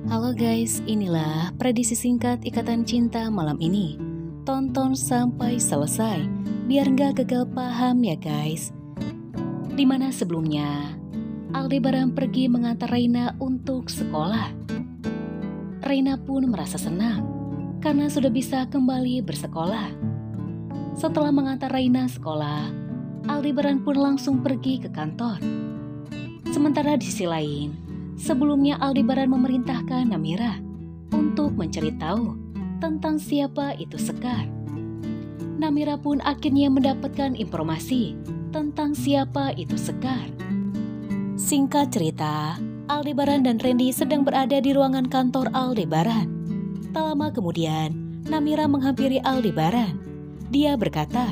Halo guys, inilah prediksi singkat Ikatan Cinta malam ini. Tonton sampai selesai, biar nggak gagal paham ya guys. Dimana sebelumnya, Aldebaran pergi mengantar Reina untuk sekolah. Reina pun merasa senang, karena sudah bisa kembali bersekolah. Setelah mengantar Reina sekolah, Aldebaran pun langsung pergi ke kantor. Sementara di sisi lain, sebelumnya Aldebaran memerintahkan Namira untuk mencari tahu tentang siapa itu Sekar. Namira pun akhirnya mendapatkan informasi tentang siapa itu Sekar. Singkat cerita, Aldebaran dan Randy sedang berada di ruangan kantor Aldebaran. Tak lama kemudian, Namira menghampiri Aldebaran. Dia berkata,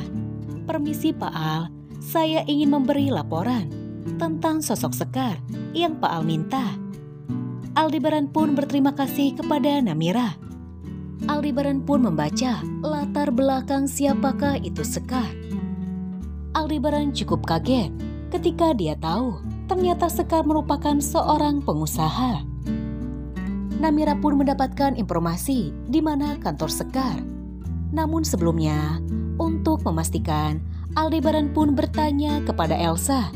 "Permisi Pak Al, saya ingin memberi laporan tentang sosok Sekar yang Pak Al minta." Aldebaran pun berterima kasih kepada Namira. Aldebaran pun membaca latar belakang siapakah itu Sekar. Aldebaran cukup kaget ketika dia tahu ternyata Sekar merupakan seorang pengusaha. Namira pun mendapatkan informasi di mana kantor Sekar. Namun sebelumnya, untuk memastikan, Aldebaran pun bertanya kepada Elsa,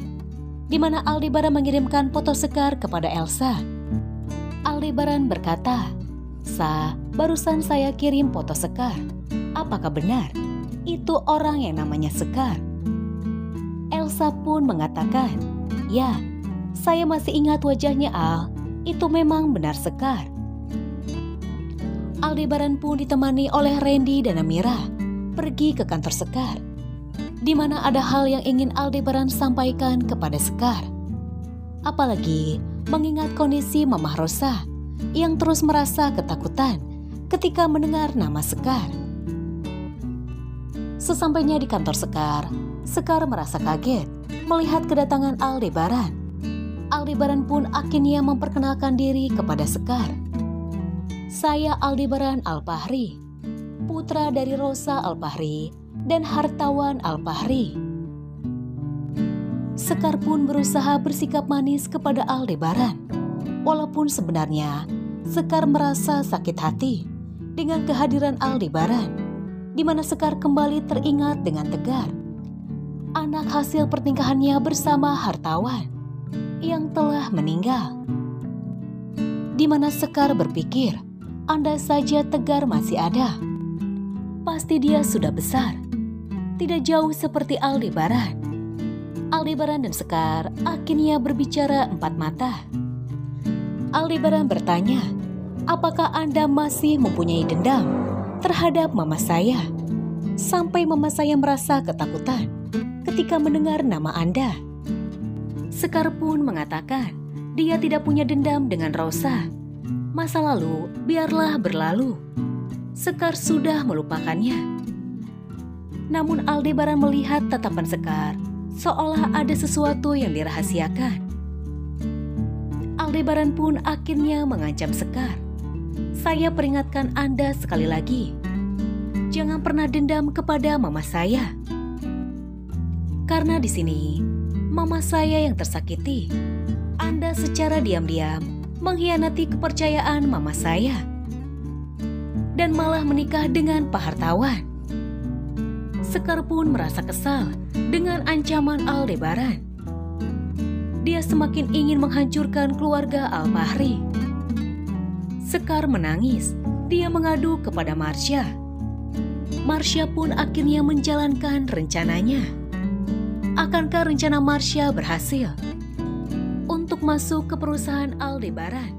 di mana Aldebaran mengirimkan foto Sekar kepada Elsa. Aldebaran berkata, "Sa, barusan saya kirim foto Sekar. Apakah benar itu orang yang namanya Sekar?" Elsa pun mengatakan, "Ya, saya masih ingat wajahnya Al, itu memang benar Sekar." Aldebaran pun ditemani oleh Randy dan Namira pergi ke kantor Sekar, di mana ada hal yang ingin Aldebaran sampaikan kepada Sekar. Apalagi mengingat kondisi Mamah Rosa yang terus merasa ketakutan ketika mendengar nama Sekar. Sesampainya di kantor Sekar, Sekar merasa kaget melihat kedatangan Aldebaran. Aldebaran pun akhirnya memperkenalkan diri kepada Sekar. "Saya Aldebaran Alfahri, putra dari Rosa Alfahri dan hartawan Alfahri." Sekar pun berusaha bersikap manis kepada Aldebaran. Walaupun sebenarnya Sekar merasa sakit hati dengan kehadiran Aldebaran, di mana Sekar kembali teringat dengan tegar anak hasil pertingkahannya bersama hartawan yang telah meninggal. Di mana Sekar berpikir, andai saja Tegar masih ada, pasti dia sudah besar, tidak jauh seperti Aldebaran. Aldebaran dan Sekar akhirnya berbicara empat mata. Aldebaran bertanya, "Apakah Anda masih mempunyai dendam terhadap mama saya? Sampai mama saya merasa ketakutan ketika mendengar nama Anda." Sekar pun mengatakan dia tidak punya dendam dengan Rosa. Masa lalu biarlah berlalu. Sekar sudah melupakannya. Namun Aldebaran melihat tatapan Sekar seolah ada sesuatu yang dirahasiakan. Aldebaran pun akhirnya mengancam Sekar, "Saya peringatkan Anda sekali lagi, jangan pernah dendam kepada mama saya. Karena di sini, mama saya yang tersakiti. Anda secara diam-diam mengkhianati kepercayaan mama saya dan malah menikah dengan Pak Hartawan." Sekar pun merasa kesal dengan ancaman Aldebaran. Dia semakin ingin menghancurkan keluarga Alfahri. Sekar menangis. Dia mengadu kepada Marsha. Marsha pun akhirnya menjalankan rencananya. Akankah rencana Marsha berhasil untuk masuk ke perusahaan Aldebaran?